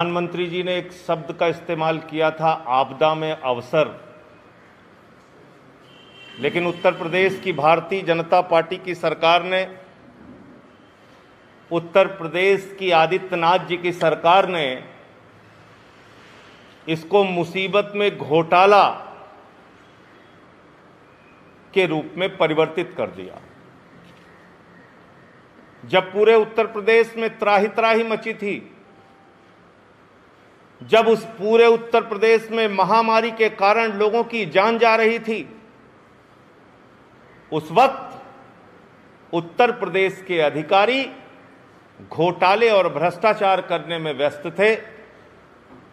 प्रधानमंत्री जी ने एक शब्द का इस्तेमाल किया था, आपदा में अवसर। लेकिन उत्तर प्रदेश की भारतीय जनता पार्टी की सरकार ने, उत्तर प्रदेश की आदित्यनाथ जी की सरकार ने इसको मुसीबत में घोटाला के रूप में परिवर्तित कर दिया। जब पूरे उत्तर प्रदेश में त्राही त्राही मची थी, जब उस पूरे उत्तर प्रदेश में महामारी के कारण लोगों की जान जा रही थी, उस वक्त उत्तर प्रदेश के अधिकारी घोटाले और भ्रष्टाचार करने में व्यस्त थे।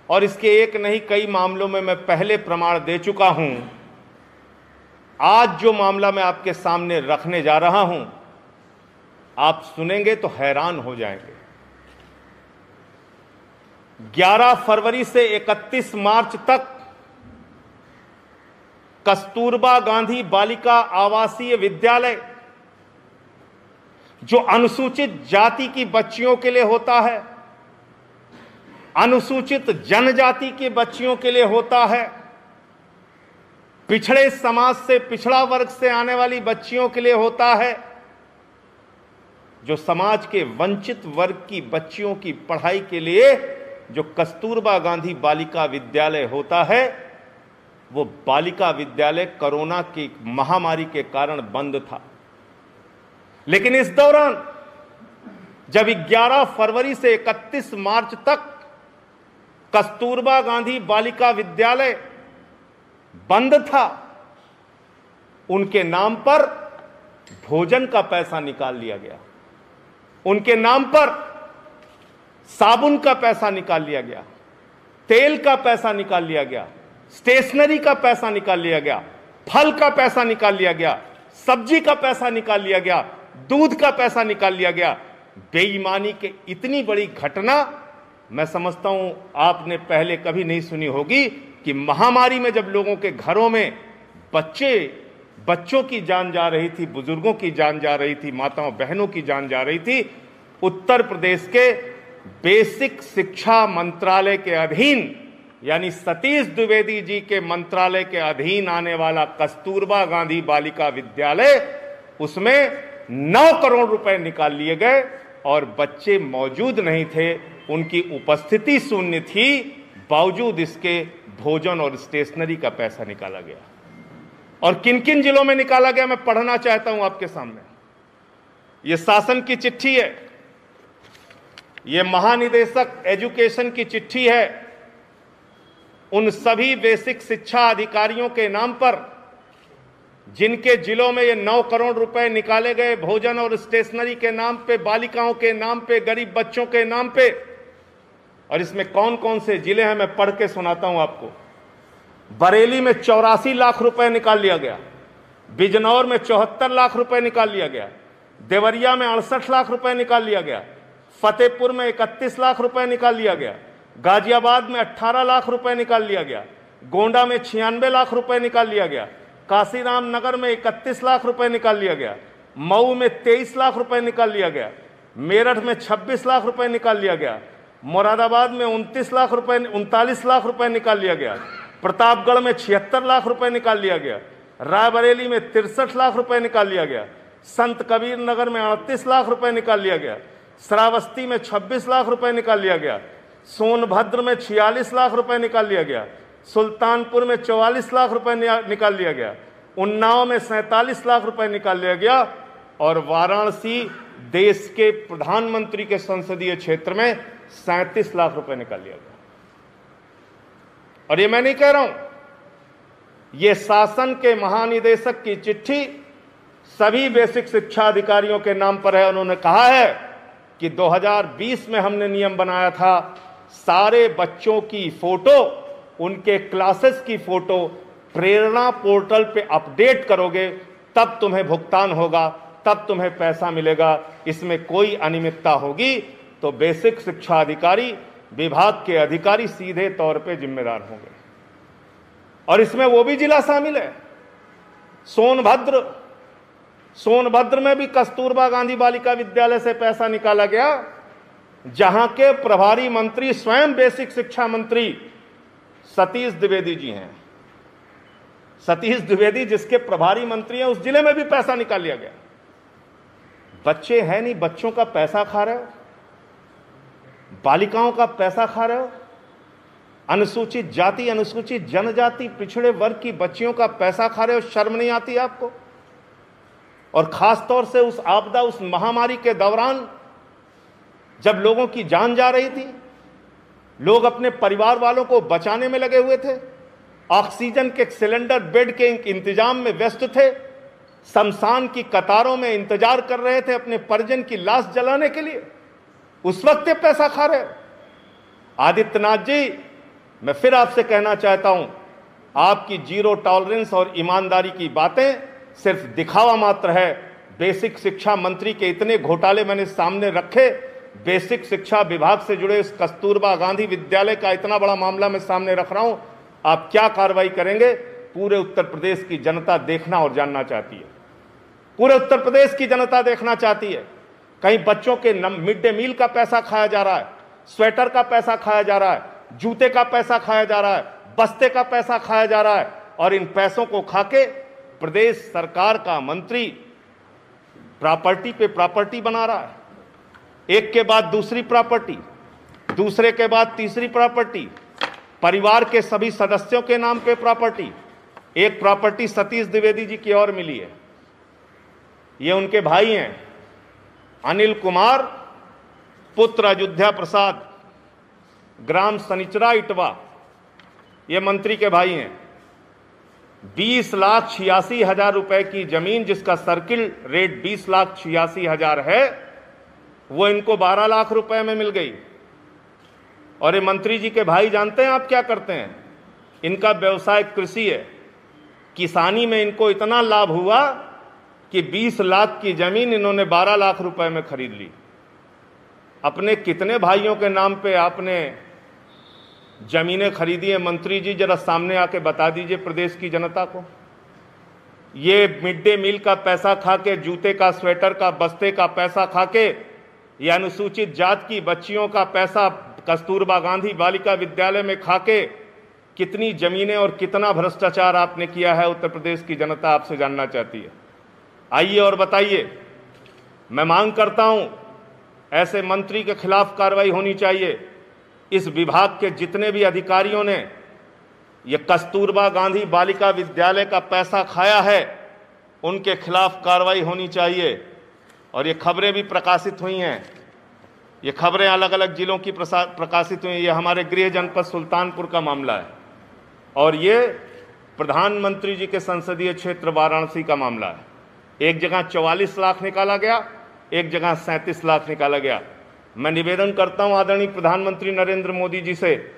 और इसके एक नहीं कई मामलों में मैं पहले प्रमाण दे चुका हूं। आज जो मामला मैं आपके सामने रखने जा रहा हूं, आप सुनेंगे तो हैरान हो जाएंगे। 11 फरवरी से 31 मार्च तक कस्तूरबा गांधी बालिका आवासीय विद्यालय, जो अनुसूचित जाति की बच्चियों के लिए होता है, अनुसूचित जनजाति की बच्चियों के लिए होता है, पिछड़े समाज से, पिछड़ा वर्ग से आने वाली बच्चियों के लिए होता है, जो समाज के वंचित वर्ग की बच्चियों की पढ़ाई के लिए जो कस्तूरबा गांधी बालिका विद्यालय होता है, वो बालिका विद्यालय कोरोना की महामारी के कारण बंद था। लेकिन इस दौरान जब 11 फरवरी से 31 मार्च तक कस्तूरबा गांधी बालिका विद्यालय बंद था, उनके नाम पर भोजन का पैसा निकाल लिया गया, उनके नाम पर साबुन का पैसा निकाल लिया गया, तेल का पैसा निकाल लिया गया, स्टेशनरी का पैसा निकाल लिया गया, फल का पैसा निकाल लिया गया, सब्जी का पैसा निकाल लिया गया, दूध का पैसा निकाल लिया गया। बेईमानी के इतनी बड़ी घटना मैं समझता हूं आपने पहले कभी नहीं सुनी होगी कि महामारी में जब लोगों के घरों में बच्चों की जान जा रही थी, बुजुर्गों की जान जा रही थी, माताओं बहनों की जान जा रही थी, उत्तर प्रदेश के बेसिक शिक्षा मंत्रालय के अधीन, यानी सतीश द्विवेदी जी के मंत्रालय के अधीन आने वाला कस्तूरबा गांधी बालिका विद्यालय, उसमें 9 करोड़ रुपए निकाल लिए गए और बच्चे मौजूद नहीं थे, उनकी उपस्थिति शून्य थी, बावजूद इसके भोजन और स्टेशनरी का पैसा निकाला गया। और किन किन जिलों में निकाला गया मैं पढ़ना चाहता हूं आपके सामने। यह शासन की चिट्ठी है, यह महानिदेशक एजुकेशन की चिट्ठी है उन सभी बेसिक शिक्षा अधिकारियों के नाम पर जिनके जिलों में ये 9 करोड़ रुपए निकाले गए भोजन और स्टेशनरी के नाम पे, बालिकाओं के नाम पे, गरीब बच्चों के नाम पे। और इसमें कौन कौन से जिले हैं मैं पढ़ के सुनाता हूं आपको। बरेली में 84 लाख रुपए निकाल लिया गया, बिजनौर में 74 लाख रुपए निकाल लिया गया, देवरिया में 68 लाख रुपए निकाल लिया गया, फतेहपुर में 31 लाख रुपए निकाल लिया गया, गाजियाबाद में 18 लाख रुपए निकाल लिया गया, गोंडा में 96 लाख रुपए निकाल लिया गया, काशीराम नगर में 31 लाख रुपए निकाल लिया गया, मऊ में 23 लाख रुपए निकाल लिया गया, मेरठ में 26 लाख रुपए निकाल लिया गया, मुरादाबाद में 39 लाख रुपए निकाल लिया गया, प्रतापगढ़ में 76 लाख रुपए निकाल लिया गया, रायबरेली में 63 लाख रुपए निकाल लिया गया, संत कबीर नगर में 38 लाख रुपए निकाल लिया गया, श्रावस्ती में 26 लाख रुपए निकाल लिया गया, सोनभद्र में 46 लाख रुपए निकाल लिया गया, सुल्तानपुर में 44 लाख रुपए निकाल लिया गया, उन्नाव में 47 लाख रुपए निकाल लिया गया, और वाराणसी देश के प्रधानमंत्री के संसदीय क्षेत्र में 37 लाख रुपए निकाल लिया गया। और ये मैं नहीं कह रहा हूं, ये शासन के महानिदेशक की चिट्ठी सभी बेसिक शिक्षा अधिकारियों के नाम पर है। उन्होंने कहा है कि 2020 में हमने नियम बनाया था, सारे बच्चों की फोटो, उनके क्लासेस की फोटो प्रेरणा पोर्टल पे अपडेट करोगे तब तुम्हें भुगतान होगा, तब तुम्हें पैसा मिलेगा। इसमें कोई अनियमितता होगी तो बेसिक शिक्षा अधिकारी, विभाग के अधिकारी सीधे तौर पे जिम्मेदार होंगे। और इसमें वो भी जिला शामिल है, सोनभद्र में भी कस्तूरबा गांधी बालिका विद्यालय से पैसा निकाला गया। जहां के प्रभारी मंत्री स्वयं बेसिक शिक्षा मंत्री सतीश द्विवेदी जी हैं। सतीश द्विवेदी जिसके प्रभारी मंत्री हैं, उस जिले में भी पैसा निकाल लिया गया। बच्चे हैं नहीं, बच्चों का पैसा खा रहे हो, बालिकाओं का पैसा खा रहे हो, अनुसूचित जाति, अनुसूचित जनजाति, पिछड़े वर्ग की बच्चियों का पैसा खा रहे हो। शर्म नहीं आती आपको? और खास तौर से उस आपदा, उस महामारी के दौरान जब लोगों की जान जा रही थी, लोग अपने परिवार वालों को बचाने में लगे हुए थे, ऑक्सीजन के सिलेंडर, बेड के इंतजाम में व्यस्त थे, शमशान की कतारों में इंतजार कर रहे थे अपने परिजन की लाश जलाने के लिए, उस वक्त ये पैसा खा रहे। आदित्यनाथ जी, मैं फिर आपसे कहना चाहता हूं, आपकी जीरो टॉलरेंस और ईमानदारी की बातें सिर्फ दिखावा मात्र है। बेसिक शिक्षा मंत्री के इतने घोटाले मैंने सामने रखे, बेसिक शिक्षा विभाग से जुड़े इस कस्तूरबा गांधी विद्यालय का इतना बड़ा मामला मैं सामने रख रहा हूं। आप क्या कार्रवाई करेंगे, पूरे उत्तर प्रदेश की जनता देखना और जानना चाहती है। पूरे उत्तर प्रदेश की जनता देखना चाहती है। कहीं बच्चों के मिड डे मील का पैसा खाया जा रहा है, स्वेटर का पैसा खाया जा रहा है, जूते का पैसा खाया जा रहा है, बस्ते का पैसा खाया जा रहा है, और इन पैसों को खाके प्रदेश सरकार का मंत्री प्रॉपर्टी पे प्रॉपर्टी बना रहा है। एक के बाद दूसरी प्रॉपर्टी, दूसरे के बाद तीसरी प्रॉपर्टी, परिवार के सभी सदस्यों के नाम पे प्रॉपर्टी। एक प्रॉपर्टी सतीश द्विवेदी जी की और मिली है। ये उनके भाई हैं, अनिल कुमार पुत्र अयोध्या प्रसाद, ग्राम सनिचरा इटवा, ये मंत्री के भाई हैं। 20,86,000 रुपए की जमीन, जिसका सर्किल रेट 20,86,000 है, वो इनको 12 लाख रुपए में मिल गई। और ये मंत्री जी के भाई जानते हैं आप क्या करते हैं? इनका व्यवसाय कृषि है। किसानी में इनको इतना लाभ हुआ कि 20 लाख की जमीन इन्होंने 12 लाख रुपए में खरीद ली। अपने कितने भाइयों के नाम पे आपने जमीनें खरीदी है मंत्री जी? जरा सामने आके बता दीजिए प्रदेश की जनता को। ये मिड डे मील का पैसा खाके, जूते का, स्वेटर का, बस्ते का पैसा खाके, ये अनुसूचित जात की बच्चियों का पैसा कस्तूरबा गांधी बालिका विद्यालय में खाके कितनी जमीनें और कितना भ्रष्टाचार आपने किया है, उत्तर प्रदेश की जनता आपसे जानना चाहती है। आइए और बताइए। मैं मांग करता हूं, ऐसे मंत्री के खिलाफ कार्रवाई होनी चाहिए। इस विभाग के जितने भी अधिकारियों ने ये कस्तूरबा गांधी बालिका विद्यालय का पैसा खाया है, उनके खिलाफ कार्रवाई होनी चाहिए। और ये खबरें भी प्रकाशित हुई हैं, ये खबरें अलग अलग जिलों की प्रकाशित हुई। ये हमारे गृह जनपद सुल्तानपुर का मामला है, और ये प्रधानमंत्री जी के संसदीय क्षेत्र वाराणसी का मामला है। एक जगह 44 लाख निकाला गया, एक जगह 37 लाख निकाला गया। मैं निवेदन करता हूं आदरणीय प्रधानमंत्री नरेंद्र मोदी जी से,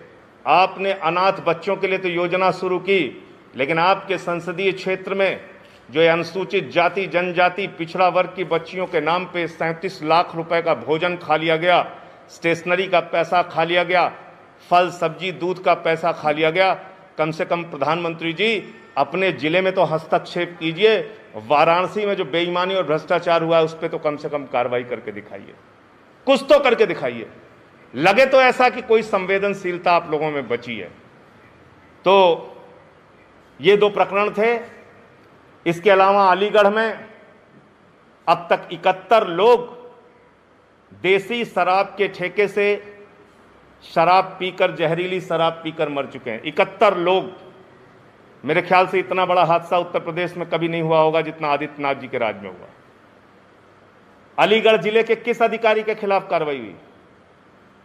आपने अनाथ बच्चों के लिए तो योजना शुरू की, लेकिन आपके संसदीय क्षेत्र में जो अनुसूचित जाति, जनजाति, पिछड़ा वर्ग की बच्चियों के नाम पे 37 लाख रुपए का भोजन खा लिया गया, स्टेशनरी का पैसा खा लिया गया, फल सब्जी दूध का पैसा खा लिया गया। कम से कम प्रधानमंत्री जी अपने जिले में तो हस्तक्षेप कीजिए। वाराणसी में जो बेईमानी और भ्रष्टाचार हुआ है उस पर तो कम से कम कार्रवाई करके दिखाइए, कुछ तो करके दिखाइए। लगे तो ऐसा कि कोई संवेदनशीलता आप लोगों में बची है। तो ये 2 प्रकरण थे। इसके अलावा अलीगढ़ में अब तक 71 लोग देसी शराब के ठेके से शराब पीकर, जहरीली शराब पीकर मर चुके हैं। 71 लोग। मेरे ख्याल से इतना बड़ा हादसा उत्तर प्रदेश में कभी नहीं हुआ होगा जितना आदित्यनाथ जी के राज में हुआ। अलीगढ़ जिले के किस अधिकारी के खिलाफ कार्रवाई हुई?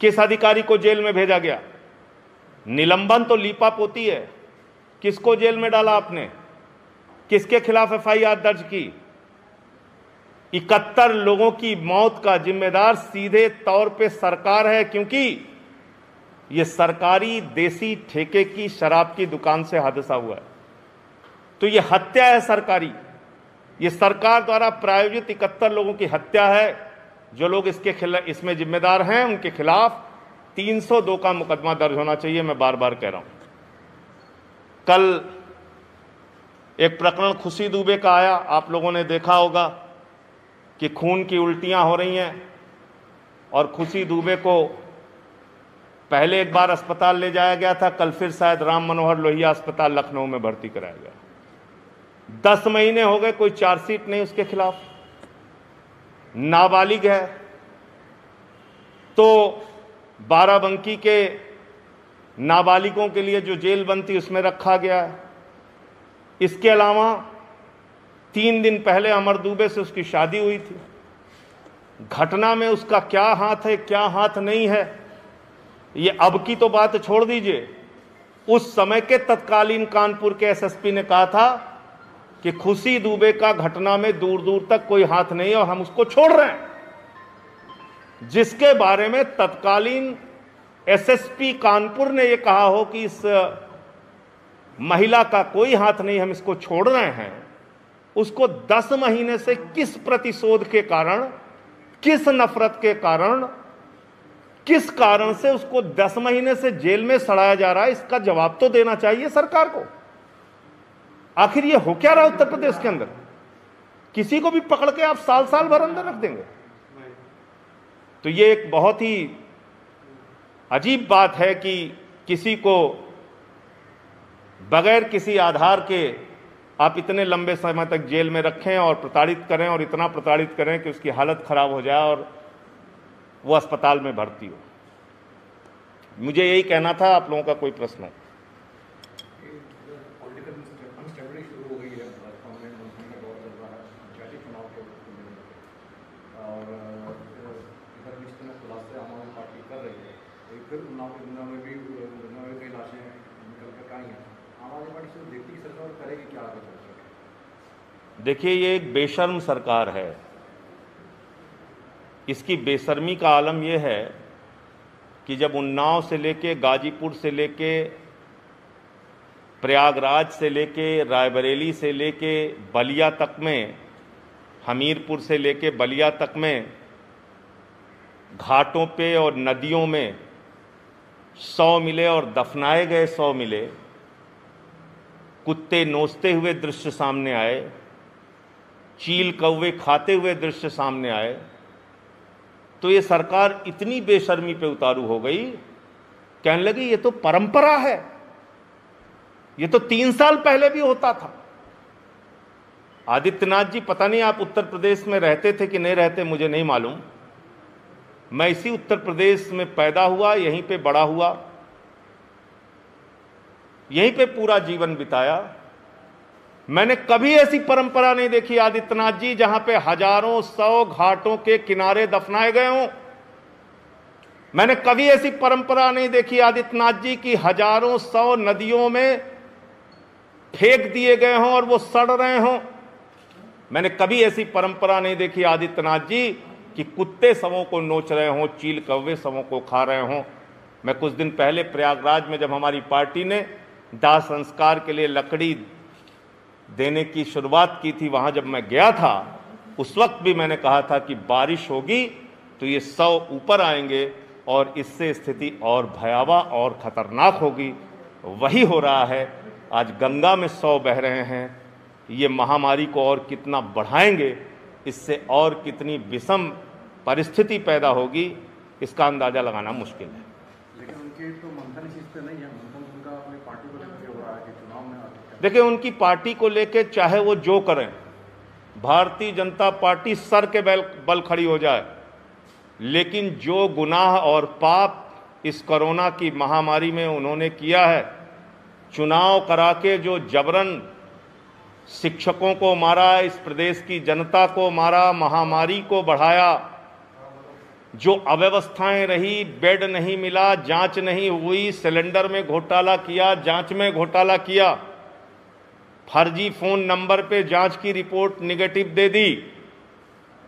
किस अधिकारी को जेल में भेजा गया? निलंबन तो लीपापोती है। किसको जेल में डाला आपने? किसके खिलाफ एफआईआर दर्ज की? 71 लोगों की मौत का जिम्मेदार सीधे तौर पे सरकार है, क्योंकि यह सरकारी देसी ठेके की शराब की दुकान से हादसा हुआ है। तो यह हत्या है सरकारी, यह सरकार द्वारा प्रायोजित 71 लोगों की हत्या है। जो लोग इसके खिलाफ, इसमें जिम्मेदार हैं, उनके खिलाफ 302 का मुकदमा दर्ज होना चाहिए। मैं बार बार कह रहा हूं। कल एक प्रकरण खुशी दुबे का आया, आप लोगों ने देखा होगा कि खून की उल्टियां हो रही हैं और खुशी दुबे को पहले एक बार अस्पताल ले जाया गया था, कल फिर शायद राम मनोहर लोहिया अस्पताल लखनऊ में भर्ती कराया गया। 10 महीने हो गए, कोई चार्जशीट नहीं उसके खिलाफ। नाबालिग है तो बाराबंकी के नाबालिगों के लिए जो जेल बनती उसमें रखा गया है। इसके अलावा 3 दिन पहले अमर दुबे से उसकी शादी हुई थी। घटना में उसका क्या हाथ है, क्या हाथ नहीं है, ये अब की तो बात छोड़ दीजिए। उस समय के तत्कालीन कानपुर के एसएसपी ने कहा था कि खुशी दुबे का घटना में दूर दूर तक कोई हाथ नहीं है और हम उसको छोड़ रहे हैं। जिसके बारे में तत्कालीन एसएसपी कानपुर ने यह कहा हो कि इस महिला का कोई हाथ नहीं, हम इसको छोड़ रहे हैं, उसको 10 महीने से किस प्रतिशोध के कारण, किस नफरत के कारण, किस कारण से उसको 10 महीने से जेल में सड़ाया जा रहा है, इसका जवाब तो देना चाहिए सरकार को। आखिर ये हो क्या रहा उत्तर प्रदेश के अंदर? किसी को भी पकड़ के आप साल साल भर अंदर रख देंगे। तो ये एक बहुत ही अजीब बात है कि किसी को बगैर किसी आधार के आप इतने लंबे समय तक जेल में रखें और प्रताड़ित करें, और इतना प्रताड़ित करें कि उसकी हालत खराब हो जाए और वो अस्पताल में भर्ती हो। मुझे यही कहना था। आप लोगों का कोई प्रश्न है? देखिए, ये एक बेशर्म सरकार है। इसकी बेशर्मी का आलम यह है कि जब उन्नाव से लेके, गाजीपुर से लेके, प्रयागराज से लेके, रायबरेली से लेके बलिया तक में, हमीरपुर से लेके बलिया तक में घाटों पे और नदियों में 100 मिले और दफनाए गए 100 मिले, कुत्ते नोचते हुए दृश्य सामने आए, चील कौवे खाते हुए दृश्य सामने आए, तो ये सरकार इतनी बेशर्मी पे उतारू हो गई, कहने लगी ये तो परंपरा है, ये तो 3 साल पहले भी होता था। आदित्यनाथ जी, पता नहीं आप उत्तर प्रदेश में रहते थे कि नहीं रहते, मुझे नहीं मालूम। मैं इसी उत्तर प्रदेश में पैदा हुआ, यहीं पे बड़ा हुआ, यहीं पे पूरा जीवन बिताया। मैंने कभी ऐसी परंपरा नहीं देखी आदित्यनाथ जी जहां पे हजारों 100 घाटों के किनारे दफनाए गए हों। मैंने कभी ऐसी परंपरा नहीं देखी आदित्यनाथ जी की हजारों 100 नदियों में फेंक दिए गए हों और वो सड़ रहे हों। मैंने कभी ऐसी परंपरा नहीं देखी आदित्यनाथ जी कि कुत्ते शवों को नोच रहे हों, चील कौवे शवों को खा रहे हों। मैं कुछ दिन पहले प्रयागराज में जब हमारी पार्टी ने दाह संस्कार के लिए लकड़ी देने की शुरुआत की थी, वहां जब मैं गया था, उस वक्त भी मैंने कहा था कि बारिश होगी तो ये 100 ऊपर आएंगे और इससे स्थिति और भयावह और खतरनाक होगी। वही हो रहा है। आज गंगा में 100 बह रहे हैं। ये महामारी को और कितना बढ़ाएंगे, इससे और कितनी विषम परिस्थिति पैदा होगी, इसका अंदाजा लगाना मुश्किल है। लेकिन उनके तो मंथन इस पे नहीं है, मंथन उनका अपनी पार्टी को लेकर हो रहा है कि चुनाव में। देखिए, उनकी पार्टी को लेके चाहे वो जो करें, भारतीय जनता पार्टी सर के बल खड़ी हो जाए, लेकिन जो गुनाह और पाप इस कोरोना की महामारी में उन्होंने किया है, चुनाव करा के जो जबरन शिक्षकों को मारा, इस प्रदेश की जनता को मारा, महामारी को बढ़ाया, जो अव्यवस्थाएं रही, बेड नहीं मिला, जांच नहीं हुई, सिलेंडर में घोटाला किया, जांच में घोटाला किया, फर्जी फोन नंबर पे जांच की रिपोर्ट निगेटिव दे दी,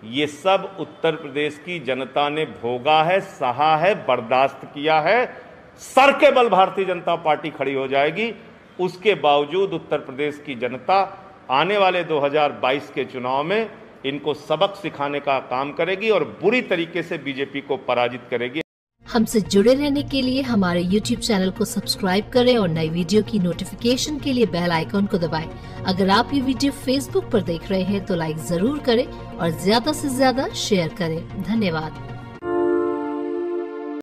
ये सब उत्तर प्रदेश की जनता ने भोगा है, सहा है, बर्दाश्त किया है। सर के बल भारतीय जनता पार्टी खड़ी हो जाएगी। उसके बावजूद उत्तर प्रदेश की जनता आने वाले 2022 के चुनाव में इनको सबक सिखाने का काम करेगी और बुरी तरीके से बीजेपी को पराजित करेगी। हमसे जुड़े रहने के लिए हमारे YouTube चैनल को सब्सक्राइब करें और नई वीडियो की नोटिफिकेशन के लिए बेल आइकॉन को दबाएं। अगर आप ये वीडियो Facebook पर देख रहे हैं तो लाइक जरूर करें और ज्यादा से ज्यादा शेयर करें। धन्यवाद।